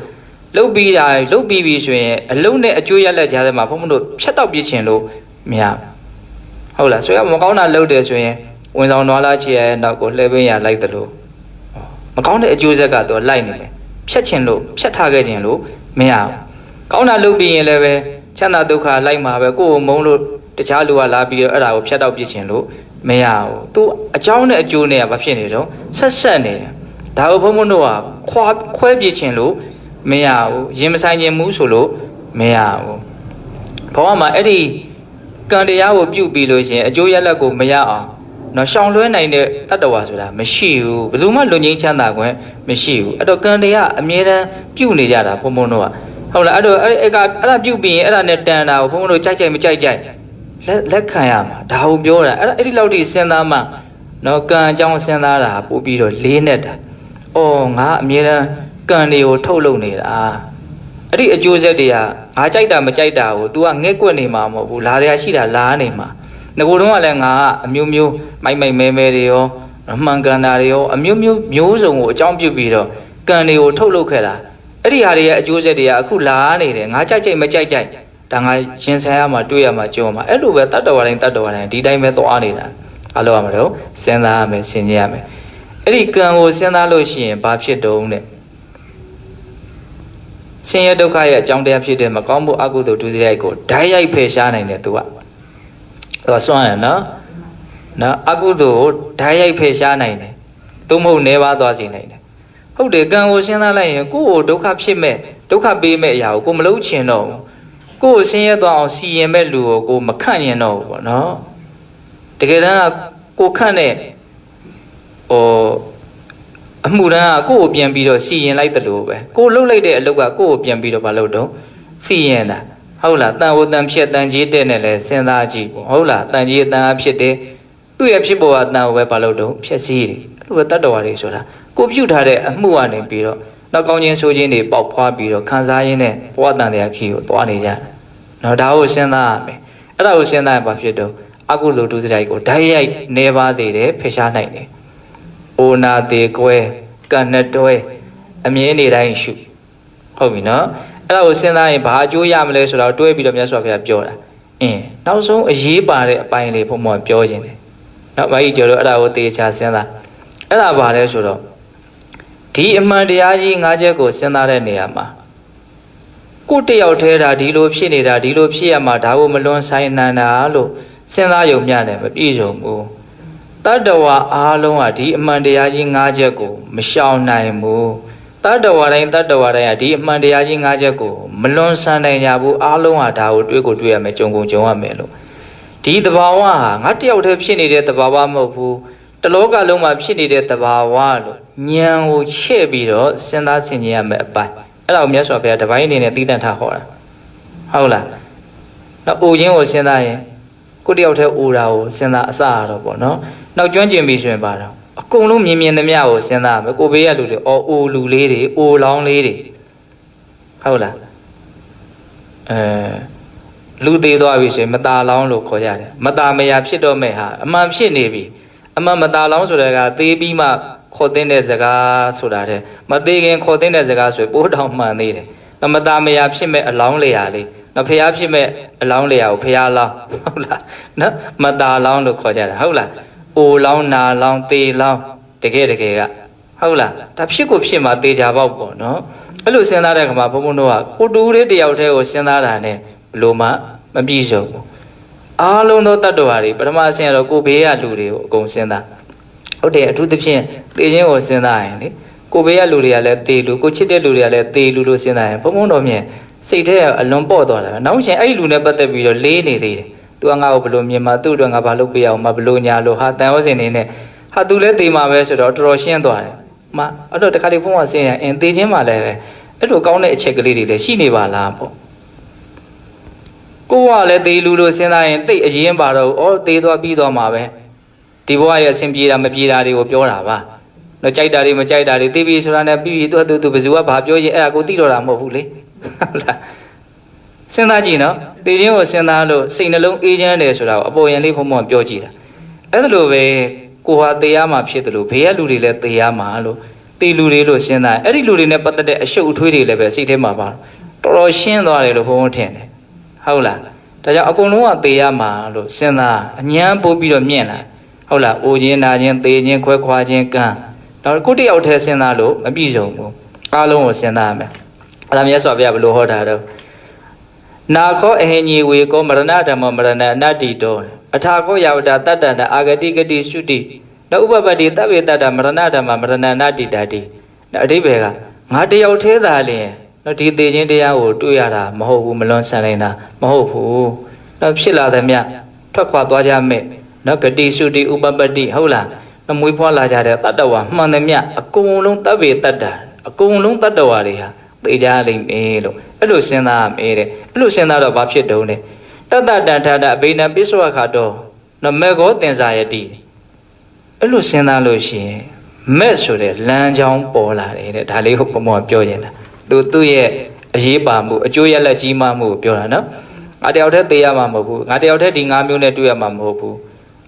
လှုပ်ပြီးပြီဆိုရင်အလုံးနဲ့အကျိုးရလဒ်ကြားထဲမှာဘုံဘုံတို့ဖြတ်တော့ပြစ်ချင်လို့မရဟုတ်လားဆိုရမကောင်းတာလှုပ်တယ်ဆိုရင်ဝင်ဆောင်တော်လာချေရဲ့နောက်ကိုလှည့်ပင်းရလိုက်တယ်လို့မကောင်းတဲ့အကျိုးဆက်ကတော့လိုက်နေမယ်ဖြတ်ချင်လို့ဖြတ်ထားခဲ့ခြင်းလို့မရဘူးကောင်းတာလုပ်ပြီးရင်လည်းပဲချမ်းသာဒုက္ခလိုက်မှာပဲကိုယ်ကိုမုန်းလို့တခြားလူကလာပြီးတော့အဲ့ဒါကိုဖြတ်တော့ပြစ်ချင်လို့မရဘူးသူအကြောင်းနဲ့အကျိုးနဲ့ကဘာဖြစ်နေတော့ဆက်နေတယ်ဒါကိုဘုံဘုံတို့ကခွဲပြစ်ချင်လို့မရဘူးရင်မဆိုင်ခြင်းမူးဆိုလို့မရဘူးဘဝမှာအဲ့ဒီကံတရားကိုပြုပြီးလို့ရှိရင်အကျိုးရလဒ်ကိုမရအောင်နော်ရှောင်လွှဲနိုင်တဲ့တတ္တဝါဆိုတာမရှိဘူးဘယ်သူမှလွန်ငင်းချမ်းသာခွင့်မရှိဘူးအဲ့တော့ကံတရားအမြဲတမ်းပြုနေကြတာဘုံဘုံတို့ကဟုတ်လားအဲ့တော့အဲ့ဒါပြုတ်ပြီးရင်အဲ့ဒါနဲ့တန်တာကိုဘုံဘုံတို့ကြိုက်မကြိုက်လက်ခံရမှာဒါကိုပြောတာအဲ့ဒီလောက်ထိစဉ်းစားမှနော်ကံအကြောင်းစဉ်းစားတာပို့ပြီးတော့လေးနဲ့တာအော်ငါအမြဲတမ်းကံတွေကိုထုတ်လုပ်နေတာအဲ့ဒီအကျိုးဆက်တွေကငါကြိုက်တာမကြိုက်တာကို तू ကငဲ့ကွက်နေမှာမဟုတ်ဘူးလာတရားရှိတာလားနေမှာငကိုတော့ကလည်းငါအမျိုးမျိုးမိုက်မဲတွေရောအမှန်ကန်တာတွေရောအမျိုးစုံကိုအကြောင်းပြုပြီးတော့ကံတွေကိုထုတ်လုပ်ခဲ့တာအဲ့ဒီဟာတွေရဲ့အကျိုးဆက်တွေကအခုလာနေတယ်ငါကြိုက်မကြိုက်ဒါငါရှင်ဆိုင်ရမှာတွေ့ရမှာကြောမှာအဲ့လိုပဲတတ္တဝါတိုင်းဒီတိုင်းပဲသွားနေတာအဲ့လိုရမှာတော့စဉ်းစားရမယ်ဆင်ခြင်ရမယ်အဲ့ဒီကံကိုစဉ်းစားလို့ရှိရင်ဘာဖြစ်တုံးတဲ့ဆင်းရဲဒုက္ခရဲ့အကြောင်းတရားဖြစ်တဲ့မကောင်းမှုအကုသိုလ်ဒုစရိုက်ကိုဓာတ်ရိုက်ဖယ်ရှားနိုင်တယ်သူကစွန့်ရနော်အကုသိုလ်ကိုဓာတ်ရိုက်ဖယ်ရှားနိုင်တယ်သို့မဟုတ်နေပါသွားစေနိုင်တယ်ဟုတ်တယ်ကံကိုစဉ်းစားလိုက်ရင်ကိုယ့်ကိုဒုက္ခဖြစ်မဲ့ဒုက္ခပေးမဲ့အရာကိုမလုပ်ချင်တော့ဘူးကိုယ့်ကိုဆင်းရဲသွားအောင်စီရင်မဲ့လူကိုမခန့်ရင်တော့ဘူးပေါ့နော်တကယ်တမ်းကိုခန့်တဲ့အမှုတန်းကကိုယ့်ကိုပြန်ပြီးတော့စီရင်လိုက်တယ်လို့ပဲကိုလှုပ်လိုက်တဲ့အလုပ်ကကိုယ့်ကိုပြန်ပြီးတော့မလုပ်တော့စီရင်တာဟုတ်လားတန်ဝတန်ဖြစ်တန်ကြီးတဲ့နဲ့လဲစဉ်းစားကြည့်ပေါ့ဟုတ်လားတန်ကြီးအတန်အဖြစ်တယ်သူ့ရဲ့ဖြစ်ပေါ်ကတန်ကိုပဲမလုပ်တော့ဖြစ်စည်းတယ်အဲ့လိုပဲတတ္တဝါတွေဆိုတာကိုပြုတ်ထားတဲ့အမှုကနေပြီးတော့နောက်ကောင်းခြင်းဆိုခြင်းတွေပေါက်ဖွားပြီးတော့ခံစားရင်းနဲ့ဘဝတန်တရားခီကိုသွားနေကြတယ်နော်ဒါကိုစဉ်းစားရမယ်အဲ့ဒါကိုစဉ်းစားရင်ဘာဖြစ်တော့အကုသိုလ်ဒုစရိုက်ကိုဓာတ်ရိုက်နေပါစေတယ်ဖယ်ရှားနိုင်တယ်အိုနာသေးကွဲကံနဲ့တွဲအမြဲနေတိုင်းရှုဟုတ်ပြီနော်အဲ့ဒါကိုစဉ်းစားရင်ဘာအကျိုးရမလဲဆိုတော့တွဲပြီးတော့မြတ်စွာဘုရားပြောတာနောက်ဆုံးအရေးပါတဲ့အပိုင်းလေးဘုံဘုံပြောခြင်းတယ်နော်ဘာကြီးကျော်တော့အဲ့ဒါကိုတေချာစဉ်းစားအဲ့ဒါဘာလဲဆိုတော့ဒီအမှန်တရားကြီး၅ချက်ကိုစဉ်းစားတဲ့နေရာမှာကိုတယောက်တည်းဒါဒီလိုဖြစ်နေတာဒီလိုဖြစ်ရမှာဒါကိုမလွန်ဆိုင်နိုင်တာလို့စဉ်းစားယုံမျှတယ်မပြည့်စုံဘူးတတ္တဝါအားလုံးကဒီအမှန်တရားကြီး၅ချက်ကိုမရှောင်နိုင်ဘူးတတ္တဝါတိုင်းကဒီအမှန်တရားကြီး၅ချက်ကိုမလွန်ဆန်နိုင်ကြဘူးအားလုံးဟာဒါကိုတွေ့ရမယ်ကြုံရမယ်လို့ဒီတဘာဝဟာငါတယောက်တည်းဖြစ်နေတဲ့တဘာဝမဟုတ်ဘူးတလောကလုံးမှာဖြစ်နေတဲ့တဘာဝလို့ဉာဏ်ကိုချဲ့ပြီးတော့စဉ်းစားဆင်ခြင်ရမယ်အပိုင်းအဲ့ဒါကိုမြတ်စွာဘုရားတပိုင်းအနေနဲ့သိတတ်ထားဟောတာဟုတ်လားနောက်အိုခြင်းကိုစဉ်းစားရင်ကိုတယောက်တည်းအိုတာကိုစဉ်းစားအစရတော့ပေါ့နော်နောက်ကျွမ်းကျင်ပြီဆိုရင်ပါတော့အကုန်လုံးမြင်သမျှကိုစဉ်းစားမယ်ကိုဘေးရလူတွေအိုလူလေးတွေအိုလောင်းလေးတွေဟုတ်လားလူသေးသွားပြီဆိုရင်မตาလောင်းလို့ခေါ်ကြတယ်မตาမယာဖြစ်တော့မဲ့ဟာအမှန်ဖြစ်နေပြီအမှန်မตาလောင်းဆိုတဲ့ကသေးပြီးမှခေါ်တဲ့စကားဆိုတာတဲ့မသေးခင်ခေါ်တဲ့စကားဆိုပိုးတောင်မှန်သေးတယ်မตาမယာဖြစ်မဲ့အလောင်းလျာလေးနော်ဖျားဖြစ်မဲ့အလောင်းလျာကိုဖျားလောင်းဟုတ်လားနော်မตาလောင်းလို့ခေါ်ကြတာဟုတ်လားအိုလောင်းနာလောင်းသေလောင်းတကယ်ကဟုတ်လားဒါဖြစ်ကိုဖြစ်မှာသေချာပေါက်ပေါ့နော်အဲ့လိုစဉ်းစားတဲ့ခါမှာဘုံဘုံတို့ကကိုတူလေးတယောက်တည်းကိုစဉ်းစားတာနဲ့ဘလို့မှမပြည့်စုံဘူးအားလုံးသောတတ္တဝါတွေပထမအဆင့်ကတော့ကိုဘေးကလူတွေကိုအကုန်စဉ်းစားဟုတ်တယ်အထူးသဖြင့်သေခြင်းကိုစဉ်းစားရင်လေကိုဘေးကလူတွေကလည်းသေလူကိုချစ်တဲ့လူတွေကလည်းသေလူလို့စဉ်းစားရင်ဘုံဘုံတော်မြင်စိတ်ထဲအလွန်ပေါ့သွားတာပဲနောက်ရှင်အဲ့ဒီလူနဲ့ပတ်သက်ပြီးတော့လေးနေသေးတယ်သူကငါ့ကိုဘလို့မြင်မှာသူ့အတွက်ငါဘာလုပ်ပေးအောင်မဘလို့ညာလို့ဟာတန်ရောစင်နေနဲ့ဟာ ဟာသူလည်းတေးမှာပဲဆိုတော့တော်တော်ရှင်းသွားတယ်မအဲ့တော့တခါတည်းဘုန်းကဆင်းရအင်းတေးချင်းမှလည်းပဲအဲ့လိုကောင်းတဲ့အချက်ကလေးတွေလည်းရှိနေပါလားပေါ့ကိုကလည်းတေးလူလို့စဉ်းစားရင်တိတ်အရင်ပါတော့ဩတေးသွားပြီးတော့မှာပဲဒီဘဝရဲ့အစဉ်ပြေတာမပြေတာတွေကိုပြောတာပါတော့ကြိုက်တာတွေမကြိုက်တာတွေသိပြီဆိုတာနဲ့ပြီးပြီးသူဘယ်သူကဘာပြောရင်အဲ့ဒါကိုသိတော့တာမဟုတ်ဘူးလေဟုတ်လားစဉ်းစားကြည့်နော်တေးချင်းကိုစဉ်းစားလို့စိတ်နှလုံးအေးချမ်းတယ်ဆိုတာကိုအပေါ်ရင်လေးဘုံဘုံပြောကြည့်တာအဲ့ဒါလိုပဲကိုဟာတေးရမှာဖြစ်တယ်လို့ဘေးကလူတွေလည်းတေးရမှာလို့တေးလူတွေလို့စဉ်းစားအဲ့ဒီလူတွေနဲ့ပတ်သက်တဲ့အရှုပ်အထွေးတွေလည်းပဲစိတ်ထဲမှာပါတော်တော်ရှင်းသွားတယ်လို့ဘုံဘုံထင်တယ်ဟုတ်လားဒါကြောင့်အကုန်လုံးကတေးရမှာလို့စဉ်းစားအញ្ញမ်းပို့ပြီးတော့မြင့်လာဟုတ်လားအိုခြင်းနာခြင်းသေခြင်းခွဲခွာခြင်းကံတော့ကိုတယောက်တည်းစဉ်းစားလို့မပြည့်စုံဘူးအားလုံးကိုစဉ်းစားရမယ်အဲ့ဒါမြတ်စွာဘုရားဘယ်လိုဟောတာတော့နာခောအဟိညေဝေကောမရဏဓမ္မမရဏအနတ္တိတောအထာခောယဝတတတ္တနာအာဂတိဂတိရှုတိနောဥပပတ္တိတဗ္ဗေတ္တမရဏဓမ္မမရဏအနတ္တိတတိအဓိပ္ပာယ်ကငါတယောက်သေးသာလျင်တော့ဒီသေခြင်းတရားကိုတွေ့ရတာမဟုတ်ဘူးမလွန်ဆန်နိုင်တာမဟုတ်ဘူးတော့ဖြစ်လာသည်မြထွက်ခွာသွားကြမဲ့နော်ဂတိရှုတိဥပပတ္တိဟုတ်လားမွေးဖွားလာကြတဲ့တတ္တဝါမှန်သည်မြအကုန်လုံးတဗ္ဗေတ္တအကုန်လုံးတတ္တဝါတွေဟာသိကြလိမ့်မယ်လို့အဲ့လိုစဉ်းစားရမယ်တဲ့အဲ့လိုစဉ်းစားတော့ဘာဖြစ်တုံးလဲတတ္တတန်ထာတအဘိနပိစ္ဆဝခါတော့နမေကောတင်္စာယတိအဲ့လိုစဉ်းစားလို့ရှိရင်မဲ့ဆိုတဲ့လမ်းကြောင်းပေါ်လာတယ်တဲ့ဒါလေးဟုတ်ဘုံဘပြောနေတာသူ့ရဲ့အရေးပါမှုအကျိုးရလက်ကြီးမားမှုကိုပြောတာနော်ငါတယောက်တည်းသိရမှာမဟုတ်ဘူးငါတယောက်တည်းဒီ၅မျိုးနဲ့တွေ့ရမှာမဟုတ်ဘူး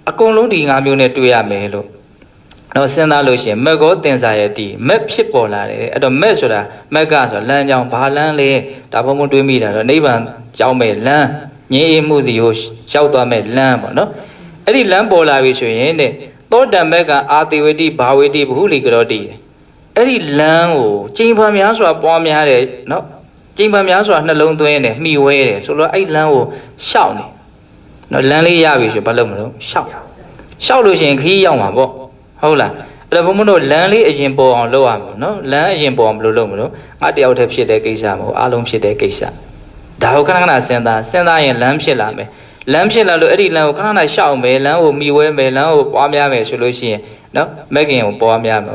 အကုန်လုံးဒီ၅မျိုးနဲ့တွေ့ရမယ်လို့တော့စဉ်းစားလို့ရှိရင်မက်ကောတင်္စာယတိမက်ဖြစ်ပေါ်လာတယ်အဲ့တော့မက်ဆိုတာမက်ကဆိုတာလမ်းကြောင်းဘာလမ်းလဲဒါဘုံဘတွေးမိတာတော့နိဗ္ဗာန်ရောက်မဲ့လမ်းငြိမ်းအေးမှုစီကိုရောက်သွားမဲ့လမ်းပေါ့နော်အဲ့ဒီလမ်းပေါ်လာပြီဆိုရင်တဲ့သောတမက်ကအာတိဝတိဘာဝတိဘဟုလီကရောတိအဲ့ဒီလမ်းကိုကျင့်ဖန်များစွာပွားများတယ်နော်ကျင့်ဖန်များစွာနှလုံးသွင်းတယ်မှီဝဲတယ်ဆိုတော့အဲ့လမ်းကိုရှောက်နေနော်လမ်းလေးရပြီဆိုဘာလုပ်မလို့ရှောက်လို့ရှိရင်ခီးရောက်မှာပေါ့ဟုတ်လားအဲ့တော့ဘုံဘုံတို့လမ်းလေးအရင်ပေါ်အောင်လုပ်ရမှာနော်လမ်းအရင်ပေါ်အောင်ဘယ်လိုလုပ်မလို့ငါတယောက်တည်းဖြစ်တဲ့ကိစ္စမဟုတ်အားလုံးဖြစ်တဲ့ကိစ္စဒါကိုခဏခဏစဉ်းစားရင်လမ်းဖြစ်လာမယ်လမ်းဖြစ်လာလို့အဲ့ဒီလမ်းကိုခဏခဏရှောက်မယ်လမ်းကိုမှီဝဲမယ်လမ်းကိုပွားများမယ်ဆိုလို့ရှိရင်နော်မက်ကင်ကိုပွားများမယ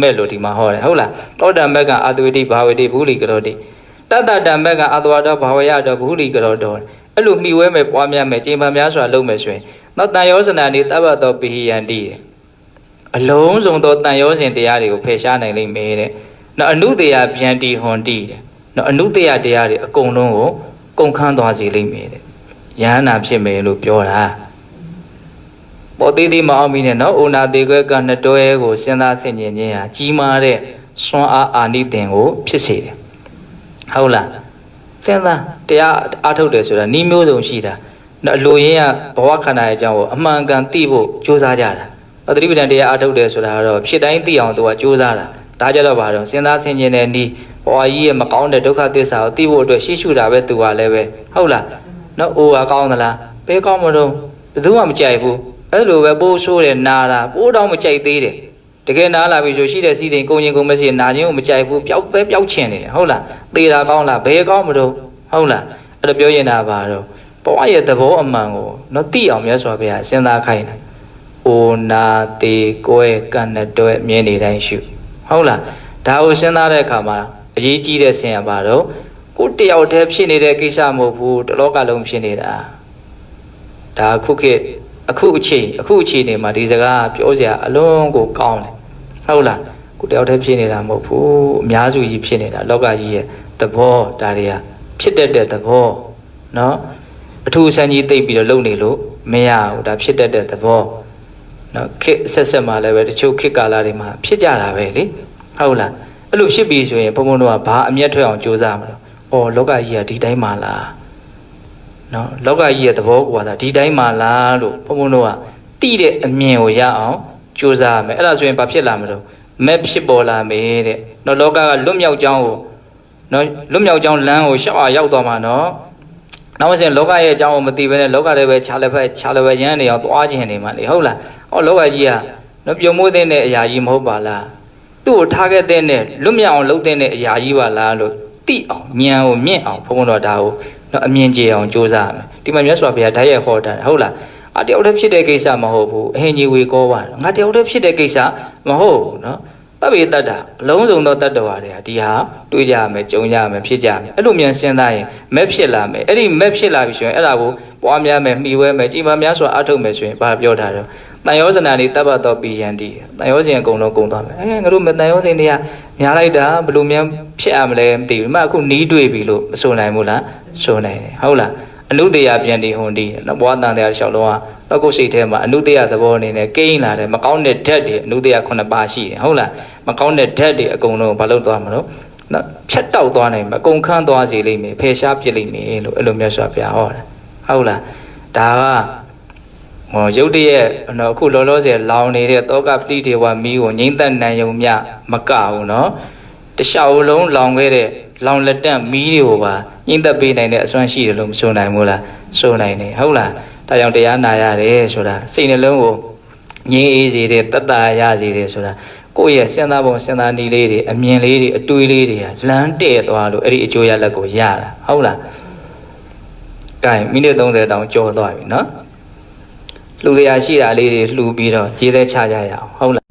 ်မဲ့လို့ဒီမှာဟောတယ်ဟုတ်လားတောတမက်ကအာတဝတိဘာဝတိဘုလိကရောတိတတတမက်ကအာတဝတောဘာဝရတောဘုလိကရောတောအဲ့လိုမှီဝဲမယ်ပွားများမယ်ချိန်ပါများစွာလုပ်မယ်ဆိုရင်နောက်တန်ရောစနာနေတဘတောပိဟိယန္တိအလုံးစုံသောတန်ရောစဉ်တရားတွေကိုဖယ်ရှားနိုင်လိမ့်မယ်တဲ့နောက်အနုတရာဗျံတိဟွန်တိတဲ့နောက်အနုတရာတရားတွေအကုန်လုံးကိုကုန်ခန်းသွားစေလိမ့်မယ်တဲ့ယဟနာဖြစ်မယ်လို့ပြောတာပေါ်သေးသေးမအောင်မီနဲ့နော်အိုနာသေးခွဲကနှစ်တွဲကိုစဉ်းစားဆင်ခြင်ခြင်းဟာကြီးမားတဲ့စွမ်းအားအာနိသင်ကိုဖြစ်စေတယ်ဟုတ်လားစဉ်းစားတရားအားထုတ်တယ်ဆိုတာဤမျိုးစုံရှိတာနော်အလိုရင်းကဘဝခန္ဓာရဲ့အကြောင်းကိုအမှန်ကန်သိဖို့ကြိုးစားကြတာသတိပဋ္ဌာန်တရားအားထုတ်တယ်ဆိုတာကတော့ဖြစ်တိုင်းသိအောင်သူကကြိုးစားတာဒါကြတော့ဘာတော့စဉ်းစားဆင်ခြင်တဲ့ဤဘဝကြီးရဲ့မကောင်းတဲ့ဒုက္ခသစ္စာကိုသိဖို့အတွက်ရှေ့ရှုတာပဲသူကလည်းပဲဟုတ်လားနော်အိုကကောင်းသလားဘယ်ကောင်းမလို့ဘယ်သူမှမကြိုက်ဘူးအဲ့လိုပဲပိုးဆိုးတယ်နာတာပိုးတော့မကြိုက်သေးတယ်တကယ်နားလာပြီဆိုရှိတဲ့စီးတဲ့ကိုရင်ကိုမရှိနာခြင်းကိုမကြိုက်ဘူးပျောက်ချင်နေတယ်ဟုတ်လားသေတာကောင်းလားဘယ်ကောင်းမလို့ဟုတ်လားအဲ့လိုပြောရင်တာပါတော့ဘဝရဲ့သဘောအမှန်ကိုနော်သိအောင်မြတ်စွာဘုရားစဉ်းစားခိုင်းတယ်အိုနာတေကွဲကန့်နဲ့တွဲမြင်နေတိုင်းရှုဟုတ်လားဒါကိုစဉ်းစားတဲ့အခါမှာအရေးကြီးတဲ့ဆင်ရပါတော့ကိုတယောက်တည်းဖြစ်နေတဲ့ကိစ္စမဟုတ်ဘူးတလောကလုံးဖြစ်နေတာဒါအခုအခြေအနေမှာဒီစကားပြောစရာအလုံးကိုကောင်းတယ်ဟုတ်လားကိုတယောက်တည်းဖြစ်နေတာမဟုတ်ဘူးအများစုကြီးဖြစ်နေတာလောကကြီးရဲ့သဘောဒါတွေကဖြစ်တတ်တဲ့သဘောနော်အထူးဆန်းကြီးသိပြီးတော့လုံနေလို့မရဘူးဒါဖြစ်တတ်တဲ့သဘောနော်ခေတ်ဆက်မှာလည်းပဲတချို့ခေတ်ကာလတွေမှာဖြစ်ကြတာပဲလေဟုတ်လားအဲ့လိုဖြစ်ပြီးဆိုရင်ဘုံဘုံတို့ကဘာအမျက်ထွက်အောင်ကြိုးစားမလို့အော်လောကကြီးကဒီတိုင်းမှာလားနော်လောကကြီးရဲ့သဘောကွာတာဒီတိုင်းမှာလားလို့ဘုံဘုံတို့ကတိတဲ့အမြင်ကိုရအောင်ကြိုးစားရမယ်အဲ့ဒါဆိုရင်ဘာဖြစ်လာမလို့မက်ဖြစ်ပေါ်လာမယ်တဲ့နော်လောကကလွတ်မြောက်ကြောင်းကိုနော်လွတ်မြောက်ကြောင်းလမ်းကိုရှောက်အောင်ရောက်သွားမှာနော်နောက်မှဆိုရင်လောကရဲ့အကြောင်းကိုမသိဘဲနဲ့လောကတွေပဲခြားလည်းပဲရမ်းနေအောင်သွားခြင်းနေမှာလေဟုတ်လားဟောလောကကြီးကနော်ပြုံမိုးတဲ့အရာကြီးမဟုတ်ပါလားသူ့ကိုထားခဲ့တဲ့နဲ့လွတ်မြောက်အောင်လုပ်တဲ့အရာကြီးပါလားလို့တိအောင်ဉာဏ်ကိုမြင့်အောင်ဘုံဘုံတော်ဒါကိုနော်အမြင်ကျေအောင်ကြိုးစားရမယ်ဒီမှာမြတ်စွာဘုရားဓာတ်ရိုက်ဟောတာဟုတ်လား တယောက်တည်းဖြစ်တဲ့ကိစ္စမဟုတ်ဘူးအဟင်ကြီးဝေကောပါငါတယောက်တည်းဖြစ်တဲ့ကိစ္စမဟုတ်ဘူးနော်တပ်ပေတတ်တာအလုံးစုံသောတတ္တဝါတွေကဒီဟာတွေးကြရမယ်ကြုံကြရမယ်ဖြစ်ကြရမယ်အဲ့လိုမြန်စဉ်းစားရင်မက်ဖြစ်လာမယ်အဲ့ဒီမက်ဖြစ်လာပြီဆိုရင်အဲ့ဒါကိုပွားများမယ်မှီဝဲမယ်ကြည်မများစွာအထုတ်မယ်ဆိုရင်ဘာပြောထားတော့တန်ရောဇနာတွေတပ်ပတ်တော်ပြီးရန်ဒီတန်ရောစဉ်အကုန်လုံးကုန်သွားမယ်ငါတို့မတန်ရောစဉ်တွေကများလိုက်တာဘလို့မြန်ဖြစ်ရမလဲမသိဘူးမှအခုနီးတွေ့ပြီလို့မဆိုနိုင်ဘူးလားဆိုနိုင်တယ်ဟုတ်လားအနုတ္တရာပြန်ဒီဟွန်ဒီဘွားတန်တရားလျှောက်လုံးကတော့ကိုယ်စိတ်ထဲမှာအနုတ္တရာသဘောအနေနဲ့ကိန်းလာတယ်မကောင်းတဲ့ဓာတ်တွေအနုတ္တရာ9ပါးရှိတယ်ဟုတ်လားမကောင်းတဲ့ဓာတ်တွေအကုန်လုံးဘာလို့သွားမလို့နော်ဖြတ်တောက်သွားနိုင်မှာအကုန်ခန်းသွားစေလိမ့်မယ်ဖယ်ရှားပြစ်လိမ့်မယ်လို့အဲ့လိုမျိုးဆိုပြဟောတာဟုတ်လားဒါကရုပ်တရက်နော်အခုလောလောဆယ်လောင်နေတဲ့တောကပတိဒေဝမီးကိုငိမ့်သက်နိုင်ုံမြမကဘူးနော်တခြားလုံးလောင်ခဲ့တဲ့လောင်လက်တက်မီးတွေကိုပါငိမ့်သက်ပေးနိုင်တဲ့အစွမ်းရှိတယ်လို့မဆိုနိုင်ဘူးလားဆိုနိုင်တယ်ဟုတ်လားဒါကြောင့်တရားနာရတယ်ဆိုတာစိတ်နှလုံးကိုငြိမ်းအေးစေတယ်တတ်တာရစေတယ်ဆိုတာကိုယ့်ရဲ့စဉ်းစားပုံစဉ်းစားနည်းလေးတွေအမြင်လေးတွေအတွေးလေးတွေကလမ်းတဲ့သွားလို့အဲ့ဒီအကျိုးရလဒ်ကိုရတာဟုတ်လားကဲမိနစ်30တောင်ကြော်သွားပြီနော်လှူရရှိတာလေးတွေလှူပြီးတော့ရေးသက်ချကြရအောင်ဟုတ်လား